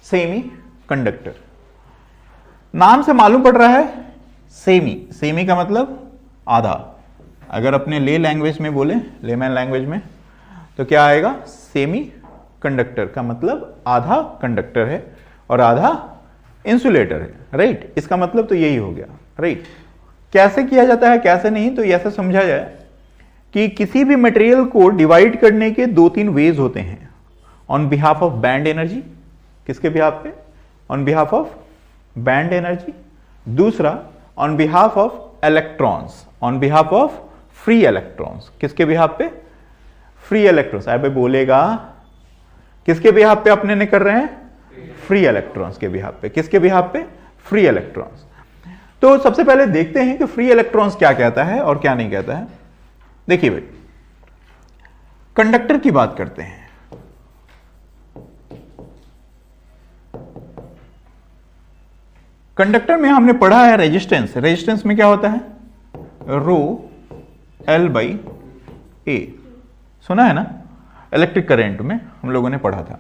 Semi conductor. नाम से मालूम पड़ रहा है सेमी, सेमी का मतलब आधा। अगर अपने ले लैंग्वेज में बोले, लेमैन लैंग्वेज में, तो क्या आएगा? सेमी कंडक्टर का मतलब आधा कंडक्टर है और आधा इंसुलेटर है, राइट। इसका मतलब तो यही हो गया, राइट। कैसे किया जाता है, कैसे नहीं, तो ऐसा समझा जाए कि किसी भी मटेरियल को डिवाइड करने के दो तीन वेज होते हैं। On behalf of band energy, किसके बिहाफ पे? On behalf of band energy. दूसरा on behalf of electrons, on behalf of free electrons. किसके बिहाफ पे? Free electrons. अब बोलेगा किसके बिहाफ पे अपने ने कर रहे हैं? फ्री इलेक्ट्रॉन्स के बिहाफ पे। किसके बिहाफ पे? Free electrons. तो सबसे पहले देखते हैं कि फ्री इलेक्ट्रॉन्स क्या कहता है और क्या नहीं कहता है। देखिए भाई, कंडक्टर की बात करते हैं। कंडक्टर में हमने पढ़ा है रेजिस्टेंस। रेजिस्टेंस में क्या होता है? रो एल बाई ए, सुना है ना? इलेक्ट्रिक करंट में हम लोगों ने पढ़ा था।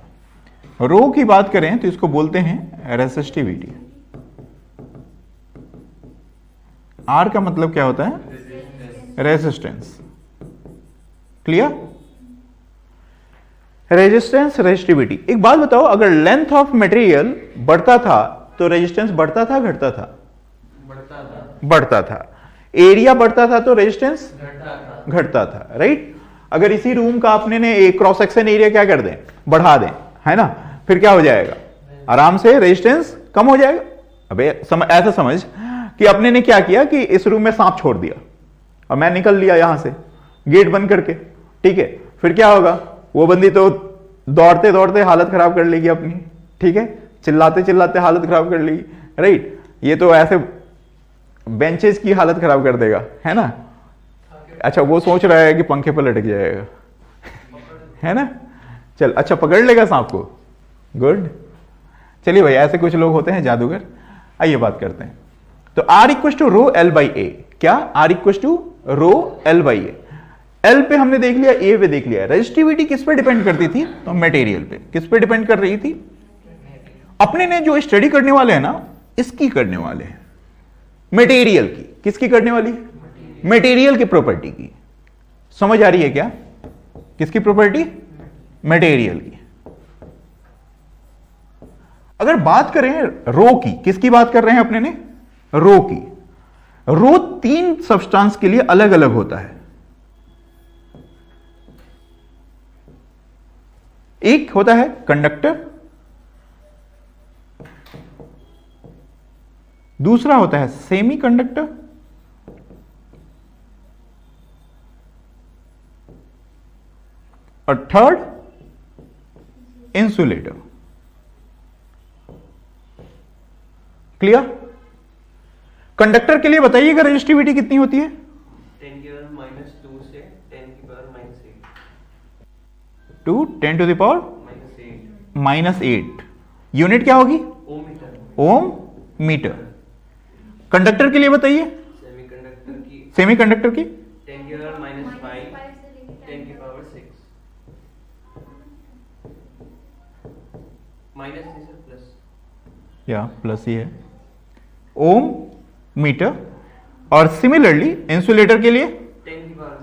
रो की बात करें तो इसको बोलते हैं रेसिस्टिविटी। आर का मतलब क्या होता है? रेजिस्टेंस। क्लियर? Resistance, resistivity. एक बात बताओ, अगर लेंथ ऑफ मटेरियल बढ़ता था तो रेजिस्टेंस बढ़ता था घटता था? बढ़ता था। एरिया बढ़ता था तो रेजिस्टेंस घटता था, राइट। अगर इसी रूम का आपने ने एक क्रॉस सेक्शन एरिया क्या कर दें? बढ़ा दें, है ना, फिर क्या हो जाएगा? आराम से रेजिस्टेंस कम हो जाएगा। अबे ऐसा समझ कि अपने ने क्या किया कि इस रूम में सांप छोड़ दिया और मैं निकल लिया यहां से गेट बंद करके, ठीक है। फिर क्या होगा? वो बंदी तो दौड़ते दौड़ते हालत खराब कर लेगी अपनी, ठीक है, चिल्लाते चिल्लाते हालत खराब कर लेगी, राइट। ये तो ऐसे बेंचेस की हालत खराब कर देगा, है ना। अच्छा, वो सोच रहा है कि पंखे पर लटक जाएगा, है ना। चल, अच्छा, पकड़ लेगा सांप को, गुड। चलिए भाई, ऐसे कुछ लोग होते हैं जादूगर। आइए बात करते हैं। तो R equal to rho L by A. क्या? R equal to rho L by A. L पे हमने देख लिया, ए पे देख लिया। रेजिस्टिविटी किस पे डिपेंड करती थी? तो मटेरियल पे। किस पे डिपेंड कर रही थी? अपने ने जो स्टडी करने वाले हैं ना, इसकी करने वाले हैं, मटेरियल की। किसकी करने वाली? मटेरियल की प्रॉपर्टी की। समझ आ रही है क्या? किसकी प्रॉपर्टी? मटेरियल की। अगर बात करें रो की, किसकी बात कर रहे हैं अपने ने? रो की। रो तीन सब्सटेंस के लिए अलग अलग होता है। एक होता है कंडक्टर, दूसरा होता है सेमी कंडक्टर, और थर्ड इंसुलेटर। क्लियर? कंडक्टर के लिए बताइएगा रेजिस्टिविटी कितनी होती है? 10 की पावर -2 से 10 की power -8। To 10 to the power -8। Unit क्या होगी? Ohm meter. Ohm meter. Conductor के लिए बताइए, सेमी कंडक्टर की 10 की पावर -5, 10 की पावर 6, माइनस से प्लस, या प्लस ही है, ओम मीटर। और सिमिलरली इंसुलेटर के लिए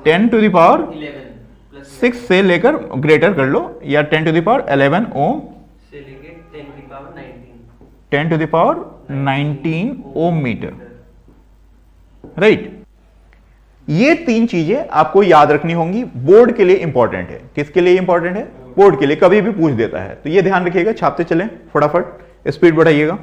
10 टू द पावर 11 6 से लेकर ग्रेटर कर लो, या 10 टू द पावर 11 ओम से लेके 10 की power 19, 10 to the power 19 ohm meter, right. ये तीन चीजें आपको याद रखनी होंगी, बोर्ड के लिए इंपॉर्टेंट है। किसके लिए इंपॉर्टेंट है? बोर्ड के लिए, कभी भी पूछ देता है, तो ये ध्यान रखिएगा। छापते चलें, फटाफट स्पीड बढ़ाइएगा।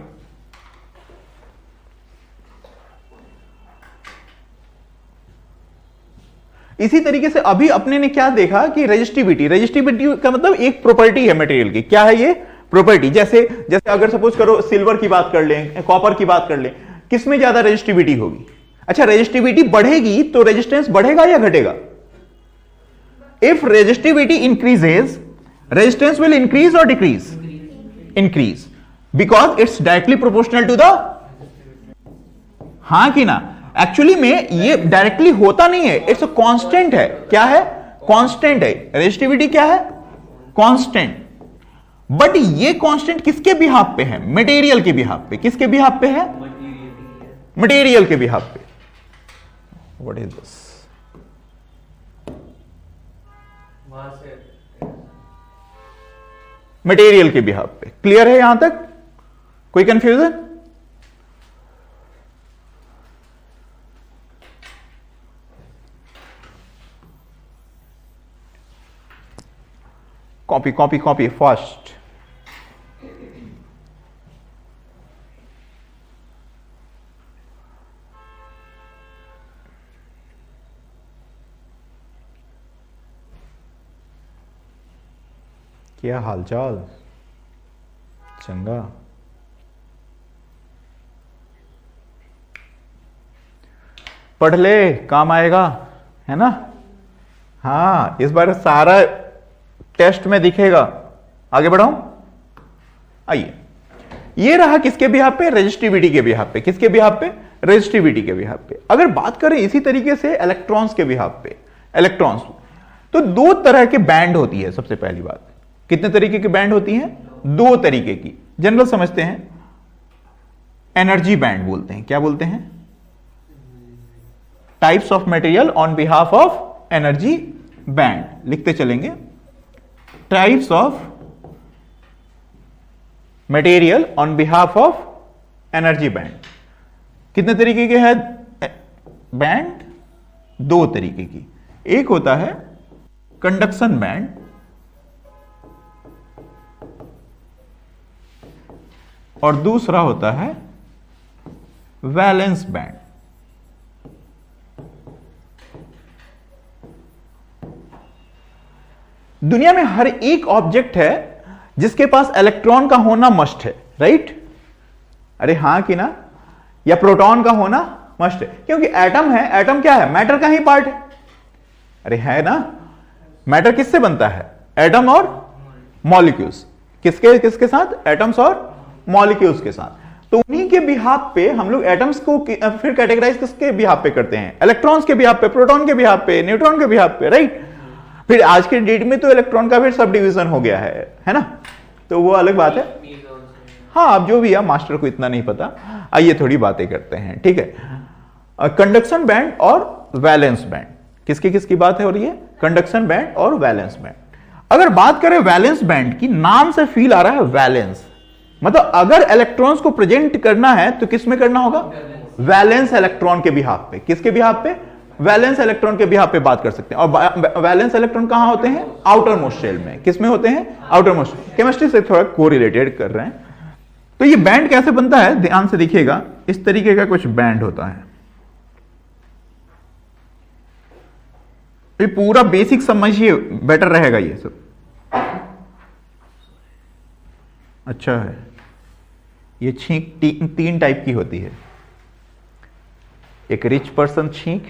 इसी तरीके से अभी अपने ने क्या देखा कि रेजिस्टिविटी, रेजिस्टिविटी का मतलब एक प्रॉपर्टी है मटेरियल की। क्या है ये प्रॉपर्टी? जैसे अगर सपोज करो सिल्वर की बात कर लें, कॉपर की बात कर लें, किसमें ज्यादा रेजिस्टिविटी होगी? अच्छा, रेजिस्टिविटी बढ़ेगी तो रेजिस्टेंस बढ़ेगा या घटेगा? If resistivity increases, resistance will increase और decrease? Increase, because it's directly proportional to the, हां कि ना? एक्चुअली में ये डायरेक्टली होता नहीं है, इट्स अ कांस्टेंट है। क्या है? कांस्टेंट है। रेजिस्टिविटी क्या है? कांस्टेंट। बट ये कांस्टेंट किसके बिहाफ पे है? मटेरियल के बिहाफ पे। किसके बिहाफ पे है? मटेरियल के बिहाफ पे। What is this? वहां से मटेरियल के बिहाफ पे। क्लियर है यहां तक? कोई confusion? Copy copy copy fast. क्या हालचाल? चंगा। पढ़ ले, काम आएगा, है ना? हाँ, इस बार सारा टेस्ट में दिखेगा। आगे बढ़ाऊं? आइए, ये रहा किसके बिहाफ पे? रेजिस्टिविटी के बिहाफ पे। किसके बिहाफ पे? रेजिस्टिविटी के बिहाफ पे। अगर बात करें इसी तरीके से इलेक्ट्रॉन्स के बिहाफ पे, इलेक्ट्रॉन्स, तो दो तरह के बैंड होती है। सबसे पहली बात, कितने तरीके की बैंड होती है? दो तरीके की। जनरल समझते हैं, एनर्जी बैंड बोलते हैं। क्या बोलते हैं? Types of material on behalf of energy band. लिखते चलेंगे, types of material on behalf of energy band. कितने तरीके के हैं बैंड? दो तरीके की। एक होता है कंडक्शन बैंड, और दूसरा होता है वैलेंस बैंड। दुनिया में हर एक ऑब्जेक्ट है जिसके पास इलेक्ट्रॉन का होना मस्ट है, राइट? अरे हां कि ना? या प्रोटॉन का होना मस्ट है, क्योंकि एटम है। एटम क्या है? मैटर का ही पार्ट है। अरे है ना? मैटर किससे बनता है? एटम और मॉलिक्यूल्स। किसके किसके साथ? एटम्स और मॉलिक्यूल्स के साथ। तो उन्हीं के बिहाफ पे हम लोग एटम्स को फिर कैटेगराइज किसके बिहाफ पे करते हैं? इलेक्ट्रॉन्स के बिहाफ पे, प्रोटॉन के बिहाफ पे, न्यूट्रॉन के बिहाफ पे, राइट? फिर आज के डेट में तो इलेक्ट्रॉन का फिर सब डिवीजन हो गया है ना? तो वो अलग बात है। हाँ, अब जो भी है, मास्टर को इतना नहीं पता। आइए थोड़ी बातें करते हैं, ठीक है? कंडक्शन बैंड और वैलेंस बैंड, किसकी किसकी बात है हो रही है? कंडक्शन बैंड और वैलेंस बैंड। अगर बात करें वैलेंस बैंड की, नाम से फील आ रहा है वैलेंस, मतलब अगर इलेक्ट्रॉन्स को प्रेजेंट करना है तो किस में करना होगा? वैलेंस इलेक्ट्रॉन के बिहाफ पे। किसके बिहाफ पे? वैलेंस इलेक्ट्रॉन के बिहाफ पे बात कर सकते हैं। और वैलेंस इलेक्ट्रॉन कहां होते हैं? आउटर मोस्ट शेल में। किस में होते हैं? Outer most. केमिस्ट्री से थोड़ा कोरिलेटेड कर रहे हैं। तो ये बैंड कैसे बनता है, ध्यान से देखिएगा। इस तरीके का कुछ बैंड होता है। ये पूरा बेसिक समझिए, बेटर रहेगा ये सब। अच्छा है, ये छींक तीन टाइप की होती है। एक रिच पर्सन छींक,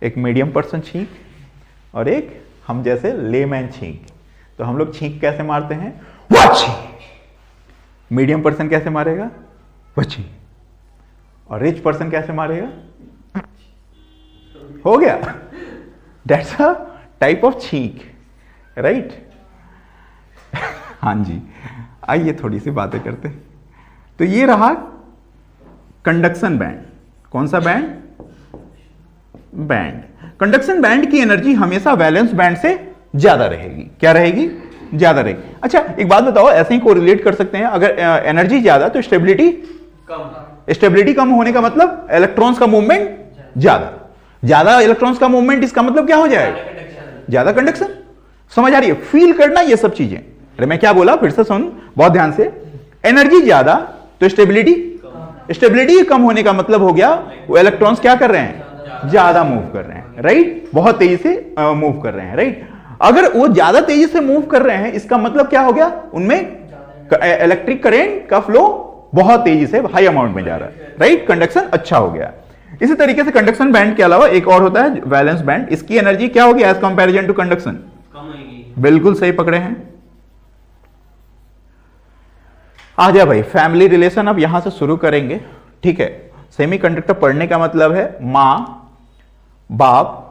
एक मीडियम पर्सन छींक, और एक हम जैसे लेमैन छींक। तो हम लोग छींक कैसे मारते हैं? वची। मीडियम पर्सन कैसे मारेगा? वची। और रिच पर्सन कैसे मारेगा? हो गया। दैट्स अ टाइप ऑफ छींक, राइट? हाँ जी, आइए थोड़ी सी बातें करते हैं। तो ये रहा कंडक्शन बैंड। कौन सा बैंड? बैंड। कंडक्शन बैंड की एनर्जी हमेशा वैलेंस बैंड से ज्यादा रहेगी। क्या रहेगी? ज्यादा रहेगी। अच्छा, एक बात बताओ, ऐसे ही कोरिलेट कर सकते हैं। अगर एनर्जी ज्यादा तो स्टेबिलिटी कम। स्टेबिलिटी कम होने का मतलब इलेक्ट्रॉन्स का मूवमेंट ज्यादा। ज्यादा इलेक्ट्रॉन्स का मूवमेंट, इसका मतलब क्या हो जाएगा? ज्यादा कंडक्शन। समझ आ रही है? फील करना ये सब चीजें। अरे मैं क्या बोला, फिर से सुन बहुत ध्यान से। एनर्जी ज्यादा तो स्टेबिलिटी कम होने का मतलब हो गया वो इलेक्ट्रॉन्स क्या कर रहे हैं? ज्यादा मूव कर रहे हैं, राइट? बहुत तेजी से मूव कर रहे हैं, राइट? अगर वो ज्यादा तेजी से मूव कर रहे हैं, इसका मतलब क्या हो गया? उनमें इलेक्ट्रिक करंट का फ्लो बहुत तेजी से हाई अमाउंट में जा रहा है, राइट? कंडक्शन अच्छा हो गया। इसी तरीके से कंडक्शन बैंड के अलावा एक और होता है वैलेंस बैंड। इसकी एनर्जी क्या होगी एज कंपैरिजन टू कंडक्शन? कम होगी। बिल्कुल सही पकड़े हैं। आ जा भाई, फैमिली रिलेशन अब यहां से शुरू करेंगे, ठीक है? सेमीकंडक्टर पढ़ने का मतलब है मां, बाप,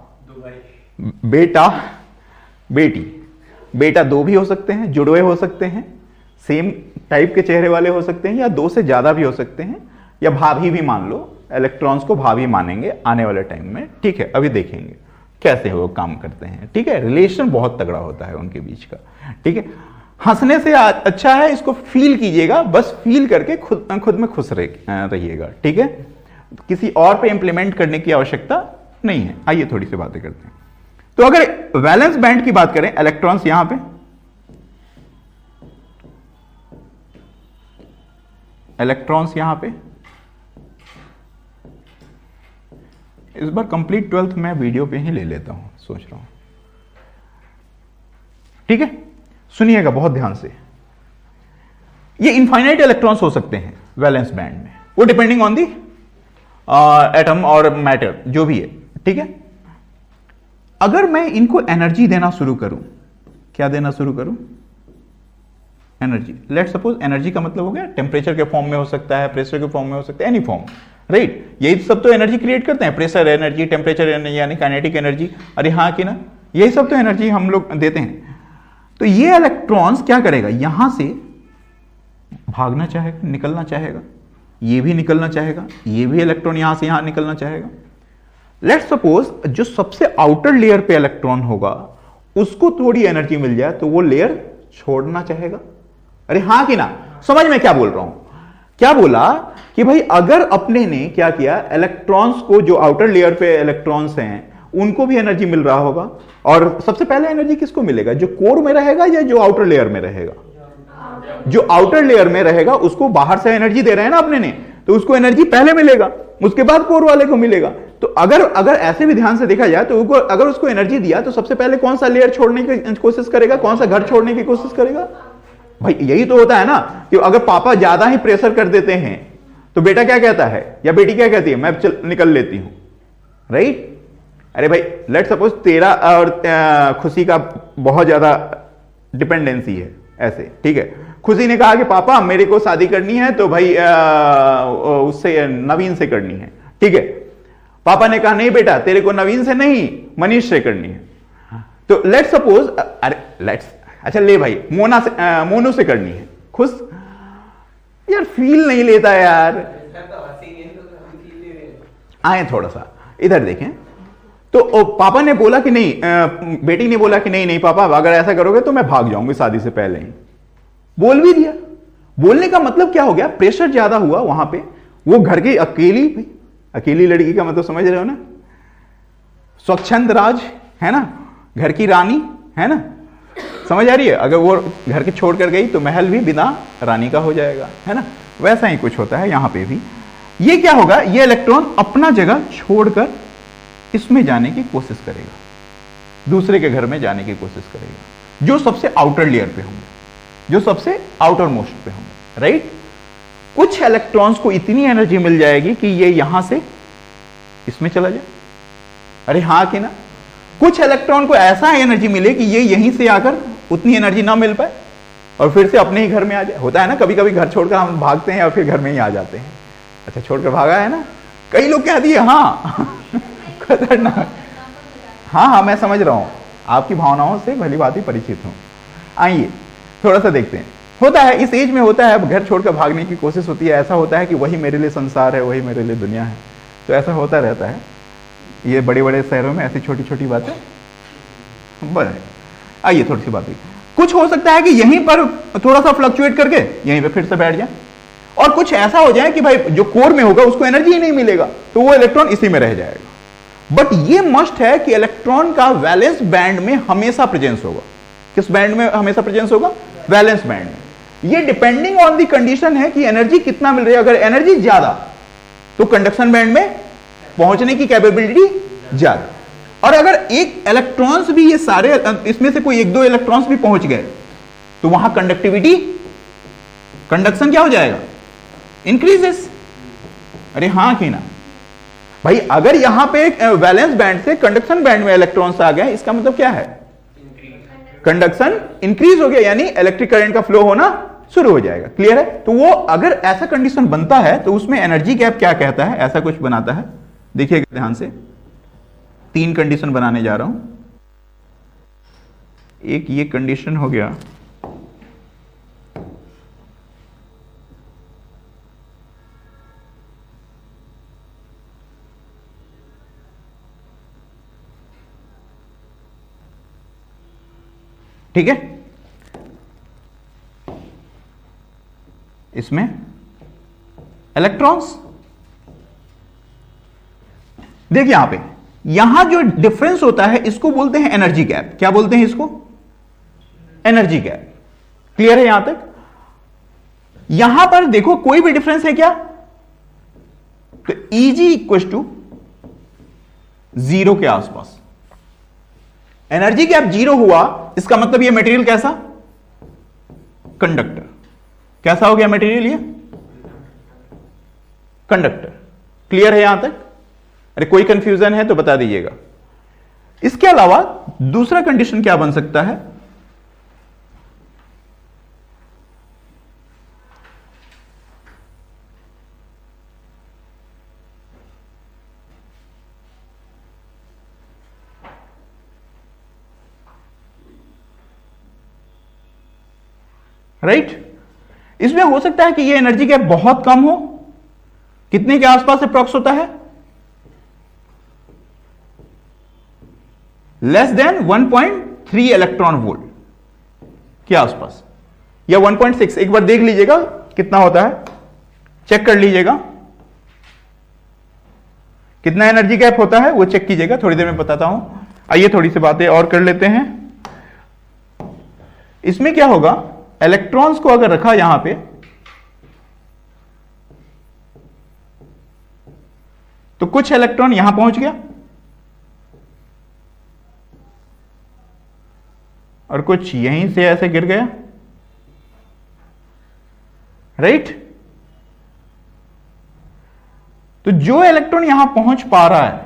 बेटा, बेटी। बेटा दो भी हो सकते हैं, जुड़वे हो सकते हैं, सेम टाइप के चेहरे वाले हो सकते हैं या दो से ज्यादा भी हो सकते हैं, या भाभी भी मान लो, इलेक्ट्रॉन्स को भाभी मानेंगे आने वाले टाइम में, ठीक है। अभी देखेंगे कैसे वो काम करते हैं, ठीक है। रिलेशन बहुत तगड़ा होता है उनके बीच का, ठीक है। हंसने से अच्छा है इसको फील कीजिएगा, बस फील करके खुद में खुश रहिएगा, ठीक है। किसी और पे इंप्लीमेंट करने की आवश्यकता नहीं है। आइए थोड़ी सी बातें करते हैं। तो अगर वैलेंस बैंड की बात करें, इलेक्ट्रॉन्स यहां पे, इलेक्ट्रॉन्स यहां पे, इस बार कंप्लीट 12th मैं वीडियो पे ही ले लेता हूं, सोच रहा हूं, ठीक है। सुनिएगा बहुत ध्यान से। ये इनफाइनाइट इलेक्ट्रॉन्स हो सकते हैं वैलेंस बैंड में, वो डिपेंडिंग ऑन दी एटम और मैटर जो भी है, ठीक है। अगर मैं इनको एनर्जी देना शुरू करूं, क्या देना शुरू करूं? एनर्जी। लेट्स सपोज एनर्जी का मतलब हो गया टेम्परेचर के फॉर्म में हो सकता है, प्रेशर के फॉर्म में हो सकता है, एनी फॉर्म, राइट। यही सब तो एनर्जी क्रिएट करते हैं, प्रेशर एनर्जी, टेम्परेचर एनर्जी यानी काइनेटिक एनर्जी। अरे हाँ कि ना, यही सब तो एनर्जी हम लोग देते हैं। तो ये इलेक्ट्रॉन्स क्या करेगा, यहां से भागना चाहेगा, निकलना चाहेगा, ये भी निकलना चाहेगा, ये भी इलेक्ट्रॉन यहां से यहां निकलना चाहेगा। लेट्स सपोज जो सबसे आउटर लेयर पे इलेक्ट्रॉन होगा उसको थोड़ी एनर्जी मिल जाए तो वो लेयर छोड़ना चाहेगा। अरे हाँ कि ना, समझ में क्या बोल रहा हूं? क्या बोला कि भाई अगर अपने ने क्या किया, इलेक्ट्रॉन्स को, जो आउटर लेयर पे इलेक्ट्रॉन्स हैं उनको भी एनर्जी मिल रहा होगा, और सबसे पहले एनर्जी किसको मिलेगा, जो कोर में रहेगा या जो आउटर लेयर में रहेगा? जो आउटर लेयर में रहेगा उसको बाहर से एनर्जी दे रहे हैं ना अपने ने, तो उसको एनर्जी पहले मिलेगा, उसके बाद कोर वाले को मिलेगा। तो अगर ऐसे भी ध्यान से देखा जाए तो अगर उसको एनर्जी दिया तो सबसे पहले कौन सा लेयर छोड़ने की कोशिश करेगा, कौन सा घर छोड़ने की कोशिश करेगा? भाई यही तो होता है ना कि अगर पापा ज्यादा ही प्रेशर कर देते हैं तो बेटा क्या कहता है या बेटी क्या कहती है, मैं निकल लेती हूं, राइट। अरे भाई लेट सपोज तेरा और खुशी का बहुत ज्यादा डिपेंडेंसी है ऐसे, ठीक है। खुशी ने कहा कि पापा मेरे को शादी करनी है तो भाई उससे नवीन से करनी है, ठीक है। पापा ने कहा नहीं बेटा तेरे को नवीन से नहीं मनीष से करनी है। तो लेट्स सपोज, अरे अच्छा ले भाई मोनू से करनी है। खुश यार, फील नहीं लेता यार। आए थोड़ा सा इधर देखें तो पापा ने बोला कि नहीं, बेटी ने बोला कि नहीं नहीं पापा अगर ऐसा करोगे तो मैं भाग जाऊंगी शादी से पहले ही। बोल भी दिया। बोलने का मतलब क्या हो गया, प्रेशर ज्यादा हुआ वहां पे। वो घर की अकेली लड़की का मतलब समझ रहे हो ना, स्वच्छंद राज है ना, घर की रानी है ना, समझ आ रही है। अगर वो घर के छोड़ कर गई तो महल भी बिना रानी का हो जाएगा, है ना। वैसा ही कुछ होता है यहां पे भी। ये क्या होगा, ये इलेक्ट्रॉन अपना जगह छोड़कर इसमें जाने की कोशिश करेगा, दूसरे के घर में जाने की कोशिश करेगा, जो सबसे आउटर लेयर पे होंगे, जो सबसे आउटर मोस्ट पे होंगे, राइट। कुछ इलेक्ट्रॉन्स को इतनी एनर्जी मिल जाएगी कि ये यहां से इसमें चला जाए। अरे हाँ कि ना। कुछ इलेक्ट्रॉन को ऐसा एनर्जी मिले कि ये यहीं से आकर उतनी एनर्जी ना मिल पाए और फिर से अपने ही घर में आ जाए। होता है ना कभी कभी, घर छोड़कर हम भागते हैं और फिर घर में ही आ जाते हैं। अच्छा छोड़कर भागा है ना, कई लोग कह दिए हाँ खतरनाक। हाँ मैं समझ रहा हूं, आपकी भावनाओं से भली भांति परिचित हूं। आइए थोड़ा सा देखते हैं। होता है इस एज में, होता है घर छोड़कर भागने की कोशिश होती है। ऐसा होता है कि वही मेरे लिए संसार है, वही मेरे लिए दुनिया है। तो ऐसा होता रहता है। ये बड़े बड़े शहरों में ऐसी छोटी छोटी बातें बने। आइए थोड़ी सी बात। कुछ हो सकता है कि यहीं पर थोड़ा सा फ्लक्चुएट करके यहीं पे फिर से बैठ जाए, और कुछ ऐसा हो जाए कि भाई जो कोर में होगा उसको एनर्जी ही नहीं मिलेगा तो वो इलेक्ट्रॉन इसी में रह जाएगा। बट ये मस्ट है कि इलेक्ट्रॉन का वैलेंस बैंड में हमेशा प्रेजेंस होगा। किस बैंड में हमेशा प्रेजेंस होगा? वैलेंस बैंड में। ये डिपेंडिंग ऑन दी कंडीशन है कि एनर्जी कितना मिल रही है। अगर एनर्जी ज्यादा तो कंडक्शन बैंड में पहुंचने की कैपेबिलिटी ज्यादा, और अगर एक इलेक्ट्रॉन्स भी, ये सारे इसमें से कोई एक दो इलेक्ट्रॉन्स भी पहुंच गए तो वहां कंडक्टिविटी, कंडक्शन क्या हो जाएगा? इंक्रीजेस। अरे हाँ कि ना भाई, अगर यहां पे वैलेंस बैंड से कंडक्शन बैंड में इलेक्ट्रॉन्स आ गए, इसका मतलब क्या है? कंडक्शन इंक्रीज हो गया, यानी इलेक्ट्रिक करंट का फ्लो होना शुरू हो जाएगा। क्लियर है? तो वो अगर ऐसा कंडीशन बनता है तो उसमें एनर्जी गैप क्या कहता है, ऐसा कुछ बनाता है। देखिएगा ध्यान से, 3 कंडीशन बनाने जा रहा हूं। एक ये कंडीशन हो गया, ठीक है, इसमें इलेक्ट्रॉन्स, देखिए यहां पे, यहां जो डिफरेंस होता है इसको बोलते हैं एनर्जी गैप। क्या बोलते हैं इसको? Energy gap. क्लियर है यहां तक? यहां पर देखो कोई भी डिफरेंस है क्या? तो Eg इक्वल टू 0 के आसपास। एनर्जी गैप 0 हुआ, इसका मतलब ये मटेरियल कैसा? कंडक्टर। कैसा हो गया मटेरियल? ये कंडक्टर। क्लियर है यहां तक? अरे कोई कंफ्यूजन है तो बता दीजिएगा। इसके अलावा दूसरा कंडीशन क्या बन सकता है? राइट? इसमें हो सकता है कि ये एनर्जी गैप बहुत कम हो। कितने के आसपास अप्रॉक्स होता है? लेस देन 1.3 इलेक्ट्रॉन वोल्ट के आसपास, या 1.6। एक बार देख लीजिएगा कितना होता है, चेक कर लीजिएगा कितना एनर्जी गैप होता है, वो चेक कीजिएगा। थोड़ी देर में बताता हूं। आइए थोड़ी सी बातें और कर लेते हैं। इसमें क्या होगा, इलेक्ट्रॉन्स को अगर रखा यहां पे, तो कुछ इलेक्ट्रॉन यहां पहुंच गया और कुछ यहीं से ऐसे गिर गया। राइट? तो जो इलेक्ट्रॉन यहां पहुंच पा रहा है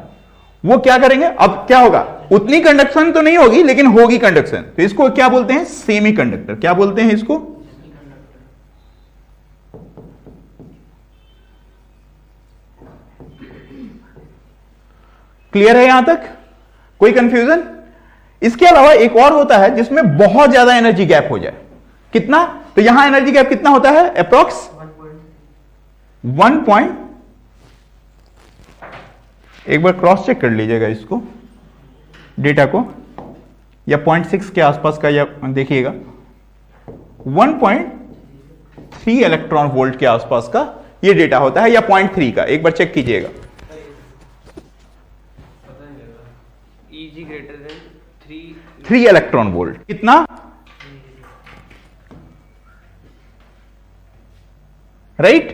वो क्या करेंगे? अब क्या होगा, उतनी कंडक्शन तो नहीं होगी लेकिन होगी कंडक्शन। तो इसको क्या बोलते हैं? Semi conductor. क्या बोलते हैं इसको? क्लियर है यहां तक? कोई कंफ्यूजन? इसके अलावा एक और होता है जिसमें बहुत ज्यादा एनर्जी गैप हो जाए। कितना? तो यहां एनर्जी गैप कितना होता है? अप्रॉक्स 1 पॉइंट, एक बार क्रॉस चेक कर लीजिएगा इसको, डेटा को, या 0.6 के आसपास का, या देखिएगा 1.3 इलेक्ट्रॉन वोल्ट के आसपास का ये डेटा होता है, या 0.3 का। एक बार चेक कीजिएगा। Eg greater than 3 electron volt. कितना? राइट?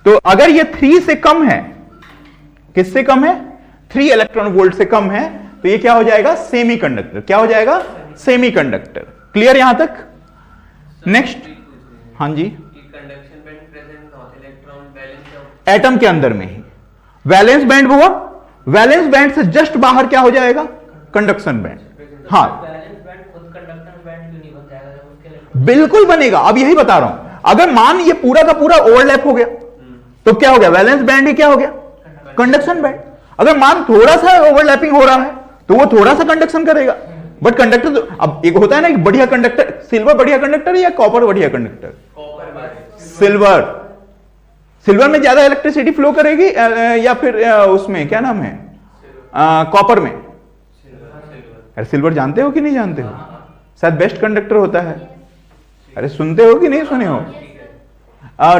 तो अगर ये 3 से कम है, किससे कम है? 3 इलेक्ट्रॉन वोल्ट से कम है, तो ये क्या हो जाएगा? Semi conductor. क्या हो जाएगा? Semi conductor. क्लियर यहां तक? नेक्स्ट, हाँ जी, conduction band present not electron balance of atom के अंदर में ही वैलेंस बैंड हुआ, वैलेंस बैंड से जस्ट बाहर क्या हो जाएगा? Conduction band. हाँ, बैलेंस बैंड खुद कंडक्शन बैंड क्यों नहीं बन जाएगा जब उसके इलेक्ट्रॉन? बिल्कुल बनेगा। अब यही बता रहा हूं। अगर मान ये पूरा का पूरा ओवरलैप हो गया तो क्या हो गया? वैलेंस बैंड ही क्या हो गया? Conduction band. अगर मान थोड़ा सा ओवरलैपिंग हो रहा है तो वो थोड़ा सा कंडक्शन करेगा, बट कंडक्टर तो, अब एक होता है ना, एक बढ़िया कंडक्टर, सिल्वर बढ़िया कंडक्टर या कॉपर बढ़िया कंडक्टर? सिल्वर। सिल्वर में ज्यादा इलेक्ट्रिसिटी फ्लो करेगी या फिर उसमें क्या नाम है, कॉपर में? अरे सिल्वर जानते हो कि नहीं जानते हो? शायद बेस्ट कंडक्टर होता है। अरे सुनते हो कि नहीं सुने हो?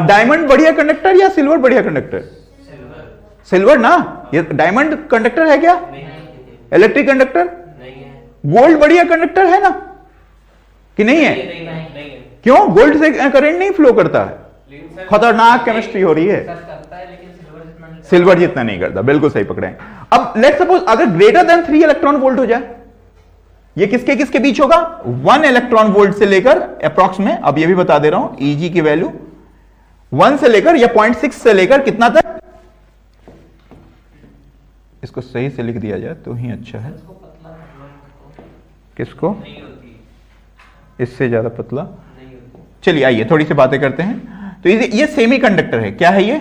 डायमंड बढ़िया कंडक्टर या सिल्वर बढ़िया कंडक्टर? सिल्वर ना। ये डायमंड कंडक्टर है क्या? Electric conductor? गोल्ड बढ़िया कंडक्टर है ना कि नहीं है? क्यों? गोल्ड से करंट नहीं फ्लो करता है। खतरनाक केमिस्ट्री हो रही है। सिल्वर जितना नहीं करता। बिल्कुल सही पकड़े। अब लेट्स सपोज अगर ग्रेटर देन 3 इलेक्ट्रॉन वोल्ट हो जाए, ये किसके किसके बीच होगा? 1 इलेक्ट्रॉन वोल्ट से लेकर अप्रॉक्स में, अब ये भी बता दे रहा हूं, Eg की वैल्यू 1 से लेकर या 0.6 से लेकर कितना तक? इसको सही से लिख दिया जाए तो ही अच्छा है। किसको? इससे ज्यादा पतला? चलिए आइए थोड़ी सी बातें करते हैं। तो ये सेमी कंडक्टर है। क्या है ये?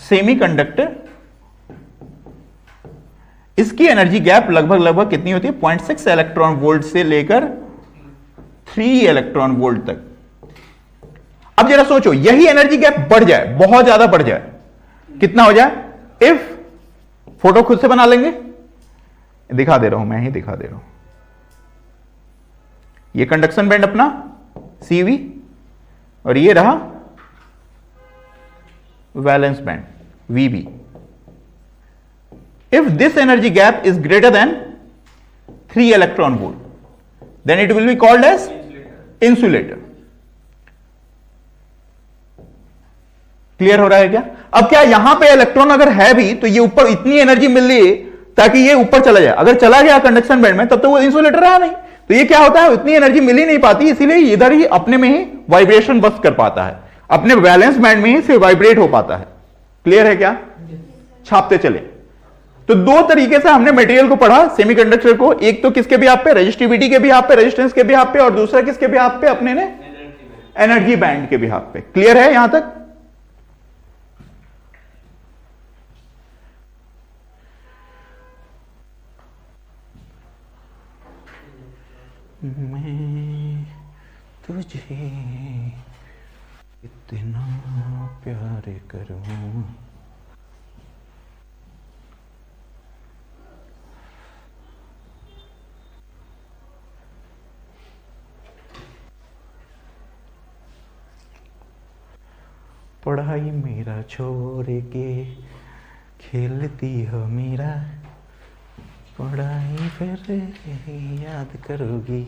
Semi conductor. इसकी एनर्जी गैप लगभग कितनी होती है? 0.6 इलेक्ट्रॉन वोल्ट से लेकर 3 इलेक्ट्रॉन वोल्ट तक। अब जरा सोचो, यही एनर्जी गैप बढ़ जाए, बहुत ज्यादा बढ़ जाए, कितना हो जाए? इफ, फोटो खुद से बना लेंगे, दिखा दे रहा हूं, मैं ही दिखा दे रहा हूं। ये कंडक्शन बैंड अपना CV और ये रहा valence band VB. If this energy gap is greater than 3 electron volt, then it will be called as insulator. Clear हो रहा है क्या? अब क्या यहां पे इलेक्ट्रॉन अगर है भी तो ये ऊपर इतनी एनर्जी मिल रही है ताकि ये ऊपर चला जाए. अगर चला गया कंडक्शन बैंड में तब तो वो इंसुलेटर रहा नहीं. तो ये क्या होता है, इतनी एनर्जी मिल ही नहीं पाती, इसीलिए इधर ही अपने में ही वाइब्रेशन बस कर पाता है, अपने वैलेंस बैंड में ही से वाइब्रेट हो पाता है. क्लियर है क्या? छापते चले. तो दो तरीके से हमने मटेरियल को पढ़ा सेमीकंडक्टर को. एक तो किसके भी आप पे, रेजिस्टिविटी के भी आप पे, रेजिस्टेंस के भी आप पे, और दूसरा किसके भी आप पे, अपने ने एनर्जी बैंड के भी आप पे. क्लियर है यहां तक? मैं तुझे इतना प्यार करूं. पढ़ाई मेरा छोड़ के खेलती हो मेरा, पढ़ाई फिर याद करोगी.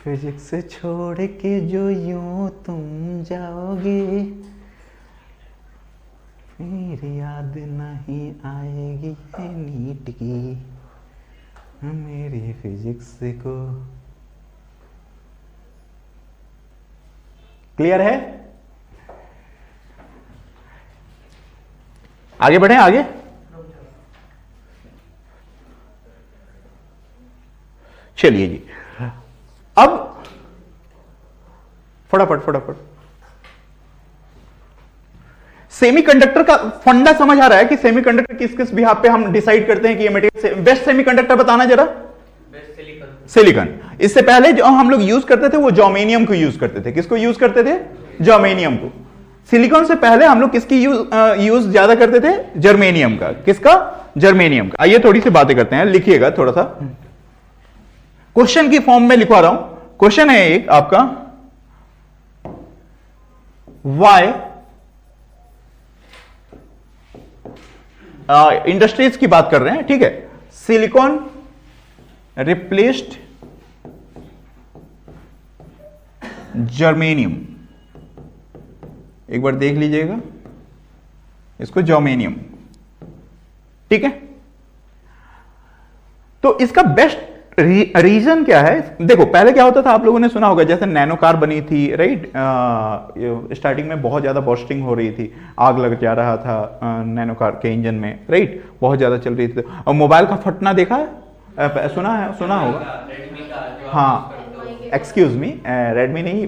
फिजिक्स छोड़ के जो यूं तुम जाओगे, फिर याद नहीं आएगी ये नीट की मेरी फिजिक्स को. क्लियर है? आगे बढ़े आगे. चलिए जी, अब फटाफट सेमीकंडक्टर का फंडा समझ आ रहा है कि सेमीकंडक्टर किस किस बिहाफ पे हम डिसाइड करते हैं कि ये मटेरियल. बेस्ट सेमीकंडक्टर बताना जरा. सिलिकॉन. इससे पहले जो हम लोग यूज करते थे वो जर्मेनियम को यूज करते थे. किसको यूज करते थे? जर्मेनियम को. सिलिकॉन से पहले हम लोग किसकी यूज ज्यादा करते थे? जर्मेनियम का. किसका? जर्मेनियम का. आइए थोड़ी सी बातें करते हैं. लिखिएगा थोड़ा सा, क्वेश्चन की फॉर्म में लिखवा रहा हूं. क्वेश्चन है एक आपका, वाई इंडस्ट्रीज की बात कर रहे हैं, ठीक है. Silicon replaced germanium. एक बार देख लीजिएगा इसको, जर्मेनियम. ठीक है. तो इसका बेस्ट रीजन क्या है? देखो पहले क्या होता था, आप लोगों ने सुना होगा, जैसे नैनो कार बनी थी, राइट. स्टार्टिंग में बहुत ज्यादा बर्स्टिंग हो रही थी, आग लग जा रहा था नैनो कार के इंजन में, राइट. बहुत ज्यादा चल रही थी. और मोबाइल का फटना देखा है, सुना होगा. हाँ, एक्सक्यूज मी, रेडमी नहीं,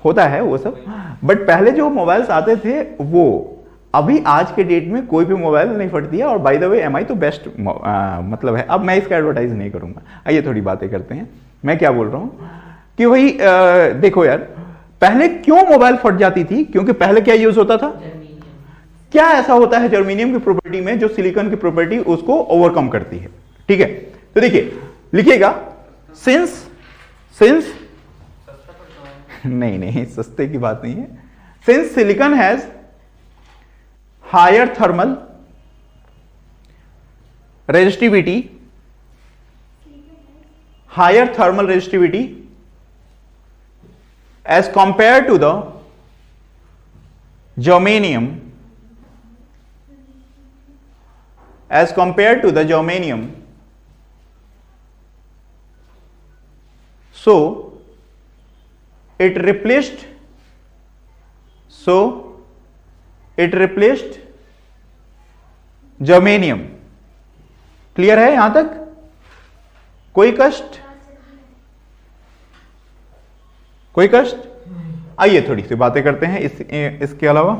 होता है वो सब. बट पहले जो मोबाइल्स आते थे वो, अभी आज के डेट में कोई भी मोबाइल नहीं फटती है. और बाय द वे एमआई तो बेस्ट मतलब है. अब मैं इसका एडवर्टाइज नहीं करूंगा. आइए थोड़ी बातें करते हैं. मैं क्या बोल रहा हूं कि वही देखो यार, पहले क्यों मोबाइल फट जाती थी? क्योंकि पहले क्या यूज होता था? क्या ऐसा होता है जर्मेनियम की प्रॉपर्टी में जो सिलिकॉन की प्रॉपर्टी उसको ओवरकम करती है? ठीक है. तो देखिए, लिखिएगा, सिंस नहीं, सस्ते की बात नहीं है. Since silicon has higher thermal resistivity as compared to the germanium, so it replaced germanium. Clear है यहां तक? कोई कष्ट? आइए थोड़ी सी बातें करते हैं इसके अलावा.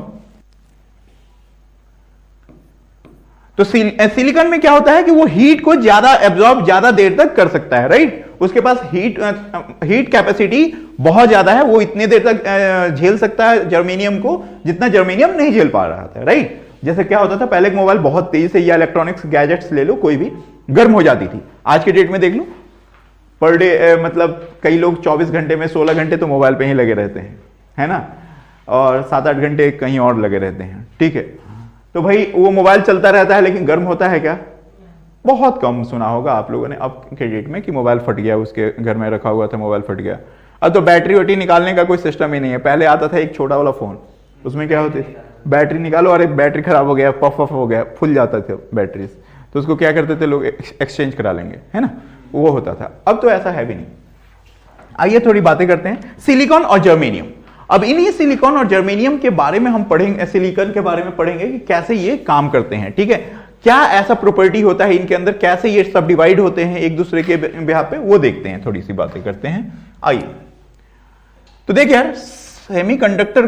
तो सिलिकॉन में क्या होता है कि वो हीट को ज्यादा एब्जॉर्ब ज्यादा देर तक कर सकता है, राइट. उसके पास हीट कैपेसिटी बहुत ज्यादा है. वो इतने देर तक झेल सकता है जर्मेनियम को जितना जर्मेनियम नहीं झेल पा रहा था, राइट. जैसे क्या होता था पहले, मोबाइल बहुत तेजी से, या इलेक्ट्रॉनिक्स गैजेट्स ले लो कोई भी, गर्म हो जाती थी। आज के डेट में देख लो, पर डे मतलब कई लोग 24 घंटे में 16 घंटे तो मोबाइल पे ही लगे रहते हैं, है ना, और 7-8 घंटे कहीं और लगे रहते हैं, ठीक है। तो भाई वो मोबाइल चलता रहता है, लेकिन गर्म होता है क्या? बहुत कम सुना होगा आप लोगों ने अब के डेट में कि मोबाइल फट गया, उसके घर में रखा हुआ था मोबाइल फट गया। अब तो बैटरी वैटरी निकालने का कोई सिस्टम ही नहीं है। पहले आता था एक छोटा वाला फोन, उसमें क्या होती थी, बैटरी निकालो, अरे बैटरी खराब हो गया, पफ हो गया, फुल जाता था बैटरीज, तो उसको क्या करते थे लोग, एक्सचेंज करा लेंगे, है ना, वो होता था। अब तो ऐसा है भी नहीं। आइए थोड़ी बातें करते हैं सिलिकॉन और जर्मेनियम। अब इन्हीं सिलिकॉन और जर्मेनियम के बारे में हम पढ़ेंगे, सिलिकॉन के बारे में पढ़ेंगे कि कैसे ये काम करते हैं, ठीक है, क्या ऐसा प्रॉपर्टी होता है इनके अंदर, कैसे ये सब डिवाइड होते हैं एक दूसरे के बिहाफ पे, वो देखते हैं, थोड़ी सी बातें करते हैं। आइए तो देखिए यार, सेमीकंडक्टर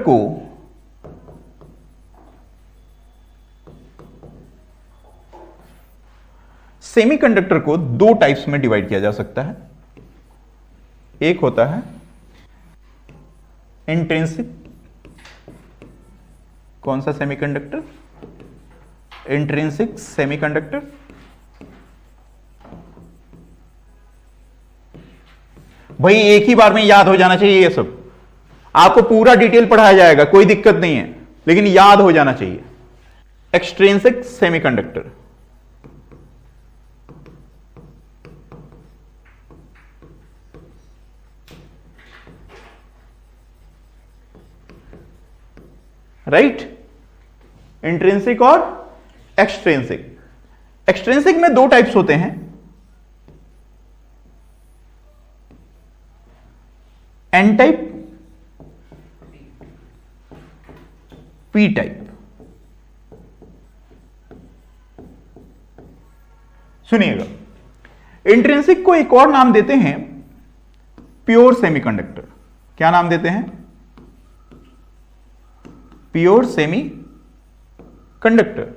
को दो टाइप्स में डिवाइड किया जा सकता है। एक होता है इंट्रिंसिक, कौन सा सेमीकंडक्टर, इंट्रिंसिक सेमीकंडक्टर, भाई एक ही बार में याद हो जाना चाहिए ये सब, आपको पूरा डिटेल पढ़ाया जाएगा, कोई दिक्कत नहीं है, लेकिन याद हो जाना चाहिए। एक्सट्रिंसिक सेमीकंडक्टर, राइट, इंट्रिंसिक और एक्सट्रिंसिक। एक्सट्रिंसिक में दो टाइप्स होते हैं, एन टाइप, पी टाइप। सुनिएगा, इंट्रिंसिक को एक और नाम देते हैं प्योर सेमीकंडक्टर। क्या नाम देते हैं? Pure semi conductor.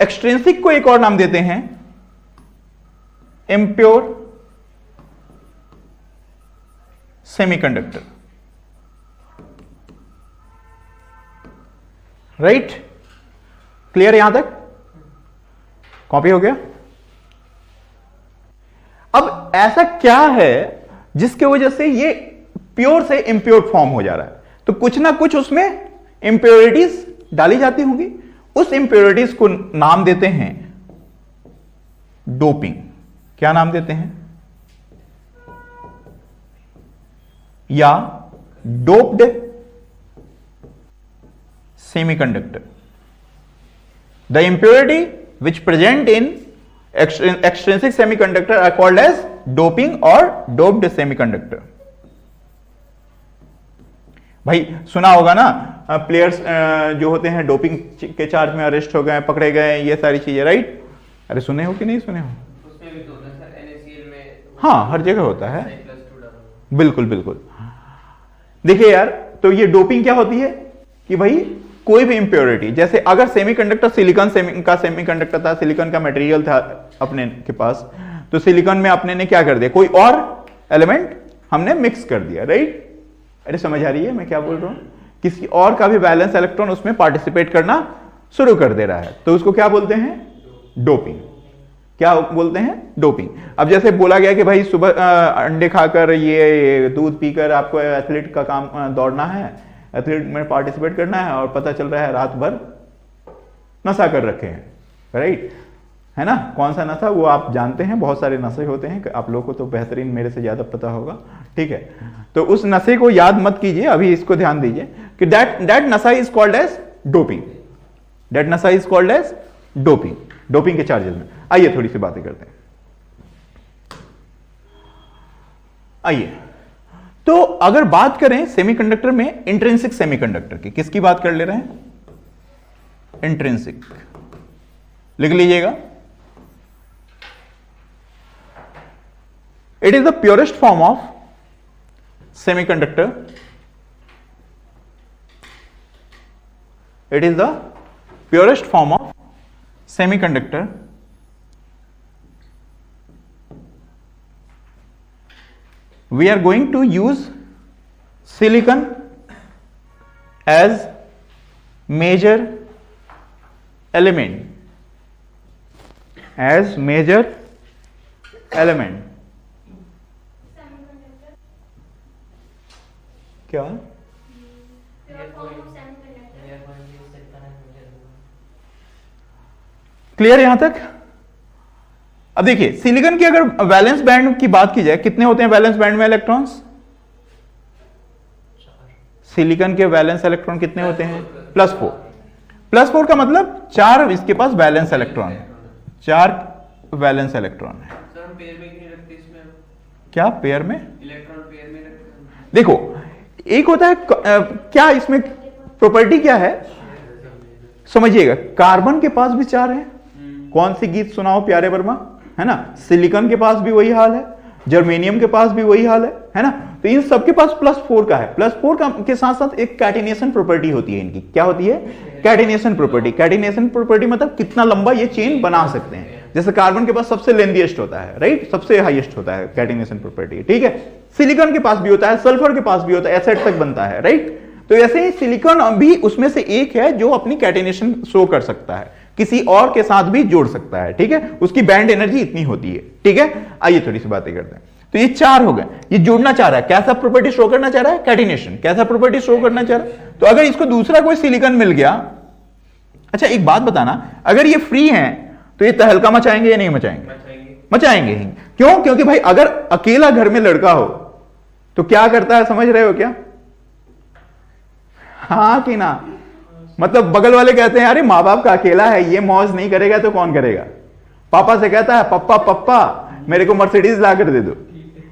एक्सट्रिंसिक को एक और नाम देते हैं इम्प्योर सेमीकंडक्टर, राइट? क्लियर यहां तक? कॉपी हो गया? अब ऐसा क्या है जिसके वजह से ये प्योर से इम्प्योर फॉर्म हो जा रहा है? तो कुछ ना कुछ उसमें इंप्योरिटीज डाली जाती होंगी, उस इंप्योरिटीज को नाम देते हैं डोपिंग। क्या नाम देते हैं? या doped semiconductor. The impurity which present in extrinsic semiconductor are called as doping or doped semiconductor। भाई सुना होगा ना, प्लेयर्स जो होते हैं डोपिंग के चार्ज में अरेस्ट हो गए, पकड़े गए, ये सारी चीजें, राइट? अरे सुने हो कि नहीं सुने हो? उसमें भी तो होता है सर, NaCl में। हाँ, हर जगह होता है, N+2 डालो। बिल्कुल बिल्कुल। देखिए यार, तो ये डोपिंग क्या होती है कि भाई कोई भी इंप्योरिटी, जैसे अगर सेमीकंडक्टर सिलिकॉन का सेमीकंडक्टर था, सिलिकॉन का मटेरियल था अपने के पास, तो सिलिकॉन में अपने ने क्या कर दिया, कोई और एलिमेंट हमने मिक्स कर दिया, राइट? अरे समझ आ रही है मैं क्या बोल रहा हूं? किसी और का भी बैलेंस इलेक्ट्रॉन उसमें पार्टिसिपेट करना शुरू कर दे रहा है, तो उसको क्या बोलते हैं? डोपिंग। क्या बोलते हैं? डोपिंग। अब जैसे बोला गया कि भाई सुबह अंडे खाकर, ये दूध पीकर आपको एथलीट का काम दौड़ना है, एथलीट में पार्टिसिपेट करना है, और पता चल रहा है रात भर नशा कर रखे हैं, राइट? है ना? कौन सा नशा, वो आप जानते हैं, बहुत सारे नशे होते हैं, आप लोगों को तो बेहतरीन मेरे से ज्यादा पता होगा, ठीक है? तो उस नशे को याद मत कीजिए, अभी इसको ध्यान दीजिए कि दैट नशा is called as doping. That नशा is called as doping. Doping के चार्जेस में आइए थोड़ी सी बातें करते हैं। आइए, तो अगर बात करें सेमीकंडक्टर में इंट्रिंसिक सेमीकंडक्टर की, किसकी बात कर ले रहे हैं? इंट्रिंसिक। लिख लीजिएगा, it is the purest form of semiconductor. It is the purest form of semiconductor we are going to use silicon as major element as major element. क्या क्लियर यहां तक? अब देखिए सिलिकॉन की अगर वैलेंस बैंड की बात की जाए, कितने होते हैं वैलेंस बैंड में इलेक्ट्रॉन्स? सिलिकॉन के वैलेंस इलेक्ट्रॉन कितने होते हैं? +4. +4 का मतलब 4 इसके पास वैलेंस इलेक्ट्रॉन है, 4 वैलेंस इलेक्ट्रॉन है. सर हम पेयर में क्यों नहीं रखते इसमें? क्या पेयर में? इलेक्ट्रॉन पेयर में रखते हैं। देखो एक होता है क्या इसमें प्रॉपर्टी क्या है समझिएगा, कार्बन के पास भी 4 है. कौन सी गीत सुनाओ प्यारे वर्मा, है ना? सिलिकॉन के पास भी वही हाल है, जर्मेनियम के पास भी वही हाल है ना? तो इन सबके पास +4 का है. +4 का के साथ साथ एक कैटिनेशन प्रॉपर्टी होती है इनकी. क्या होती है? Catenation property. कैटिनेशन प्रॉपर्टी मतलब कितना लंबा ये चेन बना सकते हैं. जैसे कार्बन के पास सबसे लेंथीएस्ट होता है, राइट, सबसे हाईएस्ट होता है कैटिनेशन प्रॉपर्टी, ठीक है. सिलिकॉन के पास भी होता है, सल्फर के पास भी होता है, एसिड तक बनता है, राइट. तो ऐसे ही सिलिकॉन भी उसमें से एक है जो अपनी कैटिनेशन शो कर सकता है, किसी और के साथ भी जोड़ सकता है, ठीक है. उसकी बैंड एनर्जी इतनी होती है, ठीक है. आइए थोड़ी सी बातें करते हैं. तो ये 4 हो गए. ये जोड़ना चाह रहा है, कैसा प्रॉपर्टी शो करना चाह रहा है? कैटिनेशन. कैसा प्रॉपर्टी शो करना चाह रहा है? तो अगर इसको दूसरा कोई सिलिकॉन मिल गया, अच्छा एक बात बताना, अगर ये फ्री है तो ये तहलका मचाएंगे या नहीं मचाएंगे? मचाएंगे ही. क्यों? क्योंकि भाई अगर अकेला घर में लड़का हो तो क्या करता है, समझ रहे हो क्या? हाँ कि ना? मतलब बगल वाले कहते हैं अरे माँ बाप का अकेला है, ये मौज नहीं करेगा तो कौन करेगा? पापा से कहता है पप्पा पप्पा मेरे को मर्सिडीज ला कर दे दो,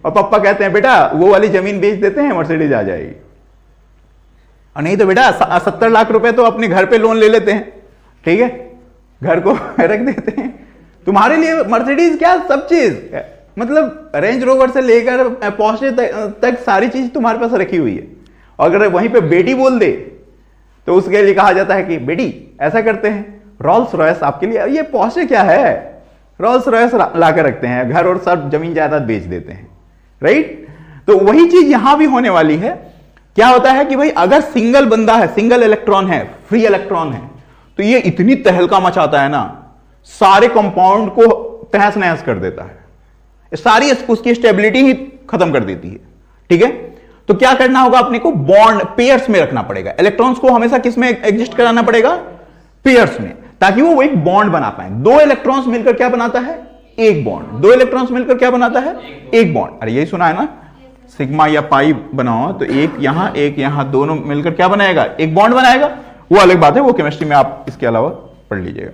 और पापा कहते हैं बेटा वो वाली जमीन बेच देते हैं, मर्सिडीज आ जाएगी. और नहीं तो बेटा 70 लाख रुपए तो अपने घर पे लोन ले लेते हैं, ठीक है, घर को रख देते हैं. तुम्हारे लिए मर्सिडीज क्या, सब चीज, मतलब रेंज रोवर से लेकर पहुंचे तक सारी चीज तुम्हारे पास रखी हुई है. और अगर वहीं पे बेटी बोल दे तो उसके लिए कहा जाता है कि बेटी ऐसा करते हैं, रोल्स रॉयस आपके लिए, ये पहुंचे क्या है, रोल्स रॉयस लाकर रखते हैं, घर और सब जमीन जायदाद बेच देते हैं, राइट. तो वही चीज यहां भी होने वाली है. क्या होता है कि भाई अगर सिंगल बंदा है, सिंगल इलेक्ट्रॉन है, फ्री इलेक्ट्रॉन है, तो ये इतनी तहलका मचाता है ना, सारे कंपाउंड को तहस नहस कर देता है, सारी उसकी स्टेबिलिटी ही खत्म कर देती है, ठीक है. तो क्या करना होगा अपने को? बॉन्ड पेयर्स में रखना पड़ेगा. इलेक्ट्रॉन्स को हमेशा किस में एग्जिस्ट कराना पड़ेगा? पेयर्स में, ताकि वो एक बॉन्ड बना पाए. 2 इलेक्ट्रॉन्स मिलकर क्या बनाता है? एक बॉन्ड. 2 इलेक्ट्रॉन्स मिलकर क्या बनाता है? एक बॉन्ड. अरे यही सुना है ना, सिग्मा या पाई बनाओ तो एक यहां दोनों मिलकर क्या बनाएगा? एक बॉन्ड बनाएगा. वो अलग बात है, वो केमिस्ट्री में आप इसके अलावा पढ़ लीजिएगा,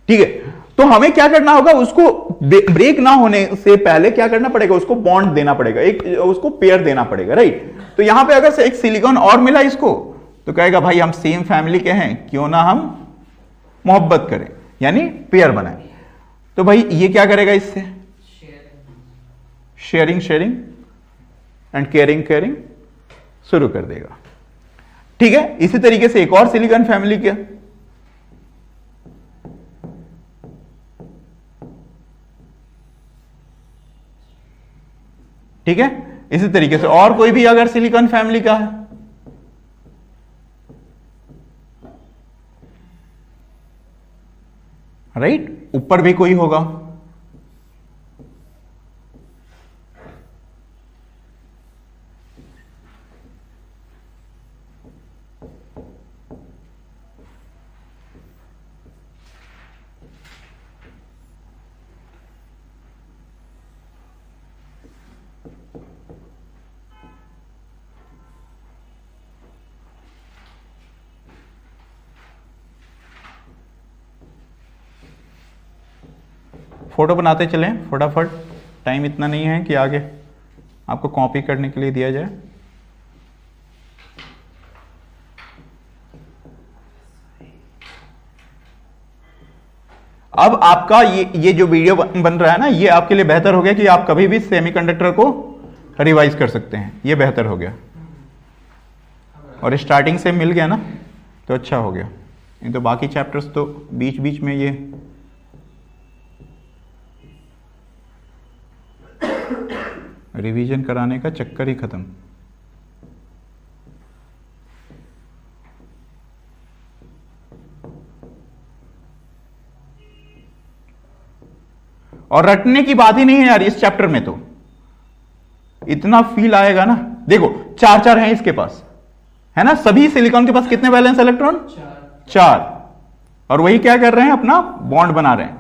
ठीक है. तो हमें क्या करना होगा? उसको ब्रेक ना होने से पहले क्या करना पड़ेगा? उसको बॉन्ड देना पड़ेगा, एक उसको पेयर देना पड़ेगा, राइट. तो यहां पे अगर एक सिलिकॉन और मिला इसको तो कहेगा भाई हम सेम फैमिली के हैं, क्यों ना हम मोहब्बत करें, यानी पेयर बनाए. तो भाई ये क्या करेगा? इससे शेयरिंग एंड केयरिंग शुरू कर देगा, ठीक है. इसी तरीके से एक और सिलिकॉन फैमिली क्या, ठीक है. इसी तरीके से और कोई भी अगर सिलिकॉन फैमिली का है, राइट, ऊपर भी कोई होगा. फोटो बनाते चलें फटाफट, टाइम इतना नहीं है कि आगे आपको कॉपी करने के लिए दिया जाए. अब आपका ये जो वीडियो बन रहा है ना, ये आपके लिए बेहतर हो गया कि आप कभी भी सेमीकंडक्टर को रिवाइज कर सकते हैं. ये बेहतर हो गया, और स्टार्टिंग से मिल गया ना तो अच्छा हो गया. नहीं तो बाकी चैप्टर्स तो बीच बीच में ये रिवीजन कराने का चक्कर ही खत्म. और रटने की बात ही नहीं है यार इस चैप्टर में, तो इतना फील आएगा ना। देखो 4 हैं इसके पास, है ना। सभी सिलिकॉन के पास कितने वैलेंस इलेक्ट्रॉन? 4। और वही क्या कर रहे हैं, अपना बॉन्ड बना रहे हैं।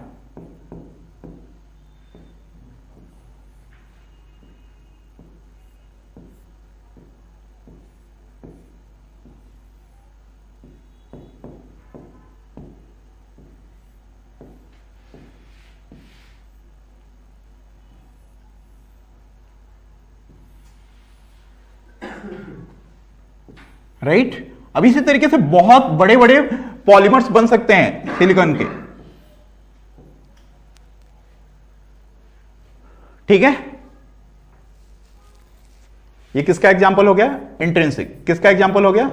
राइट अब इसी तरीके से बहुत बड़े बड़े पॉलीमर्स बन सकते हैं सिलिकॉन के, ठीक है। ये किसका एग्जांपल हो गया? इंट्रिंसिक। किसका एग्जांपल हो गया?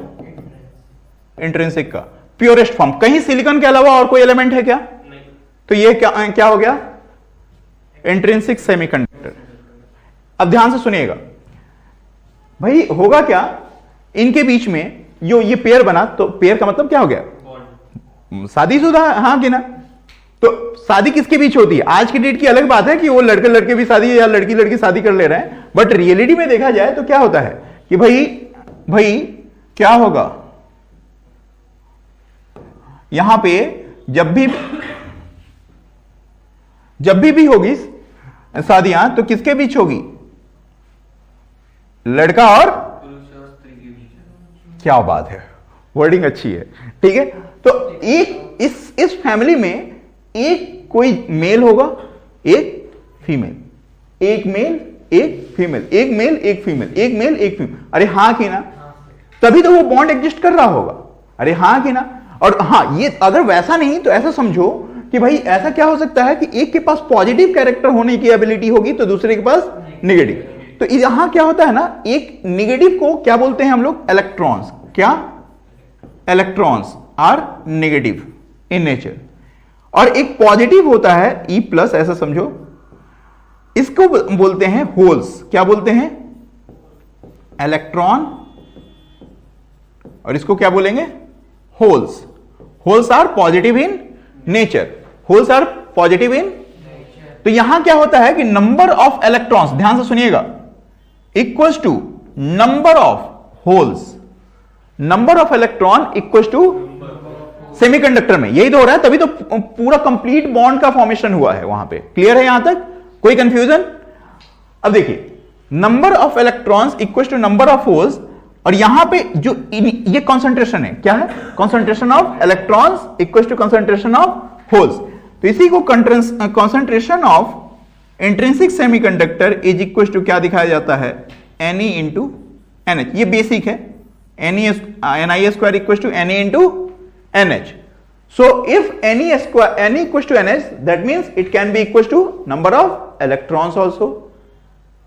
इंट्रिंसिक का प्योरेस्ट फॉर्म। कहीं सिलिकॉन के अलावा और कोई एलिमेंट है क्या? नहीं। तो ये क्या हो गया? Intrinsic semiconductor. अब ध्यान से सुनिएगा भाई, होगा क्या इनके बीच में, जो ये पेयर बना, तो पेयर का मतलब क्या हो गया? शादीशुदा, हाँ कि ना। तो शादी किसके बीच होती है? आज की डेट की अलग बात है कि वो लड़के लड़के भी शादी या लड़की लड़की शादी कर ले रहे हैं, बट रियलिटी में देखा जाए तो क्या होता है कि भाई क्या होगा यहां पे, जब भी होगी शादियां तो किसके बीच होगी? लड़का और पुरुष और स्त्री के बीच। क्या बात है, वर्डिंग अच्छी है, ठीक है। तो एक इस फैमिली में एक कोई मेल होगा, एक फीमेल, एक मेल एक फीमेल, एक मेल एक फीमेल, एक मेल एक फीमेल। अरे हाँ कि ना, तभी तो वो बॉन्ड एग्जिस्ट कर रहा होगा। अरे हाँ कि ना। और हाँ, ये अगर वैसा नहीं तो ऐसा समझो कि भाई ऐसा क्या हो सकता है कि एक के पास पॉजिटिव कैरेक्टर होने की एबिलिटी होगी तो दूसरे के पास नेगेटिव। तो यहां क्या होता है ना, एक नेगेटिव को क्या बोलते हैं हम लोग? इलेक्ट्रॉन्स। क्या? Electrons are negative in nature. और एक पॉजिटिव होता है E+, ऐसा समझो, इसको बोलते हैं होल्स। क्या बोलते हैं? इलेक्ट्रॉन। और इसको क्या बोलेंगे? Holes. Holes are positive in nature. Holes are positive in. तो यहां क्या होता है कि नंबर ऑफ इलेक्ट्रॉन्स, ध्यान से सुनिएगा, equals to number of holes. Number of electron equals to semiconductor में यही तो हो रहा है, तभी तो पूरा कंप्लीट बॉन्ड का फॉर्मेशन हुआ है वहां पे। क्लियर है यहां तक? कोई कंफ्यूजन? अब देखिए, number of electrons equals to number of holes, और यहां पे जो ये कॉन्सेंट्रेशन है, क्या है? Concentration of electrons equals to concentration of holes. तो इसी को concentration of intrinsic semiconductor is equal to क्या दिखाया जाता है? Ne into NH। ये बेसिक है। Ni square equal to Ne into NH। So if Ne equals to NH, that means it can be equals to number of electrons also,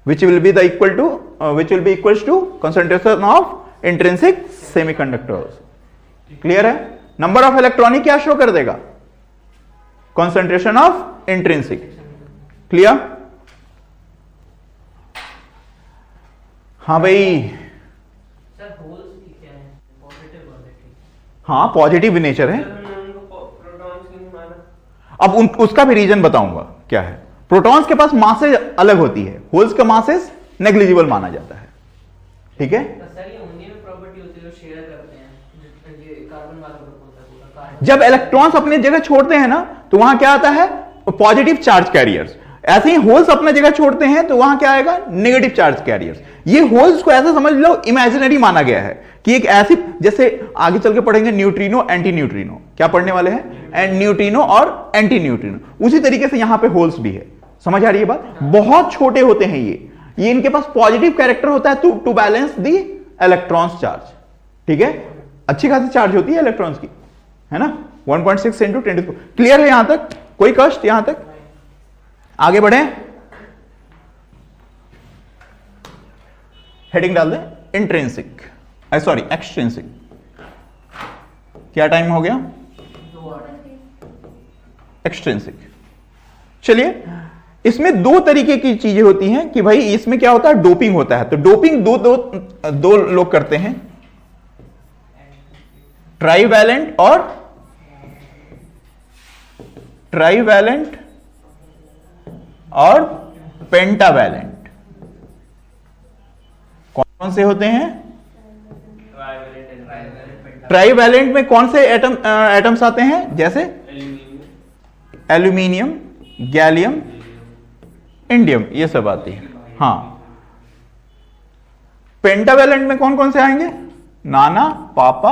which will be equals to concentration of intrinsic semiconductors. Clear है? Number of electron ही क्या show कर देगा? Concentration of intrinsic. Clear? हाँ भाई, sir holes की क्या है? Positive positive. हाँ पॉजिटिव नेचर है। प्रोटॉन्स नहीं माना। अब उसका भी रीजन बताऊंगा क्या है। प्रोटॉन्स के पास मासेज अलग होती है, होल्स का मासेज नेग्लिजिबल माना जाता है, ठीक है। सर ये उन्हीं में प्रॉपर्टी होती है जो शेयर करते हैं, ये कार्बन वाला ग्रुप होता है पूरा कार्बन। जब इलेक्ट्रॉन्स अपने जगह छोड़ते हैं ना तो वहां क्या आता है? Positive charge carriers. ऐसे ही होल्स अपने जगह छोड़ते हैं तो वहां क्या आएगा? Negative charge carriers. ये होल्स को ऐसा समझ लो इमेजिनरी माना गया है कि एक ऐसी, जैसे आगे चल के पढ़ेंगे न्यूट्रिनो एंटी न्यूट्रिनो, क्या पढ़ने वाले हैं? एंड न्यूट्रिनो और एंटी न्यूट्रिनो। उसी तरीके से यहां पे होल्स भी है। समझ आ रही है बात? बहुत छोटे होते हैं ये इनके पास पॉजिटिव कैरेक्टर होता है to balance the electrons charge, ठीक है। अच्छी खासी चार्ज होती है इलेक्ट्रॉन्स की, है ना। 1.6 इंटू 10। क्लियर है यहां तक? कोई कष्ट यहां तक? आगे बढ़े, हेडिंग डाल दें इंट्रिंसिक, सॉरी एक्सट्रिंसिक। क्या टाइम हो गया? एक्सट्रिंसिक। चलिए, इसमें दो तरीके की चीजें होती हैं कि भाई इसमें क्या होता है? डोपिंग होता है। तो डोपिंग दो लोग करते हैं, ट्राईवैलेंट और और पेंटावैलेंट। कौन से होते हैं? ट्राइवैलेंट में कौन से एटम्स आते हैं? जैसे एल्यूमिनियम, गैलियम, इंडियम, ये सब आती है। हाँ, पेंटावैलेंट में कौन कौन से आएंगे? नाना, पापा,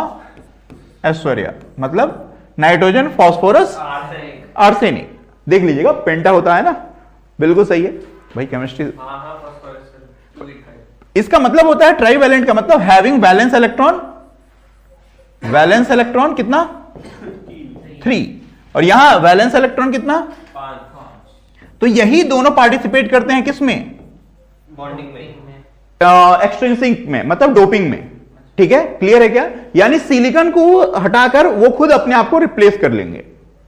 ऐश्वर्या, मतलब नाइट्रोजन, फास्फोरस, आर्सेनिक। देख लीजिएगा, पेंटा होता है ना, बिल्कुल सही है भाई, केमिस्ट्री। इसका मतलब होता है ट्राइवैलेंट का मतलब having valence electron. Valence electron कितना? 3। और यहां वैलेंस इलेक्ट्रॉन कितना? 5। तो यही दोनों पार्टिसिपेट करते हैं किसमें? बॉन्डिंग में। एक्सट्रिंसिक में, मतलब डोपिंग में। ठीक है, क्लियर है क्या? यानी सिलिकॉन को हटाकर वो खुद अपने आप को रिप्लेस कर लेंगे।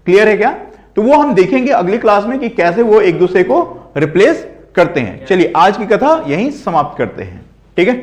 क्लियर है क्या? तो वो हम देखेंगे अगली क्लास में कि कैसे वो एक दूसरे को रिप्लेस करते हैं। चलिए आज की कथा यहीं समाप्त करते हैं। ठीक है।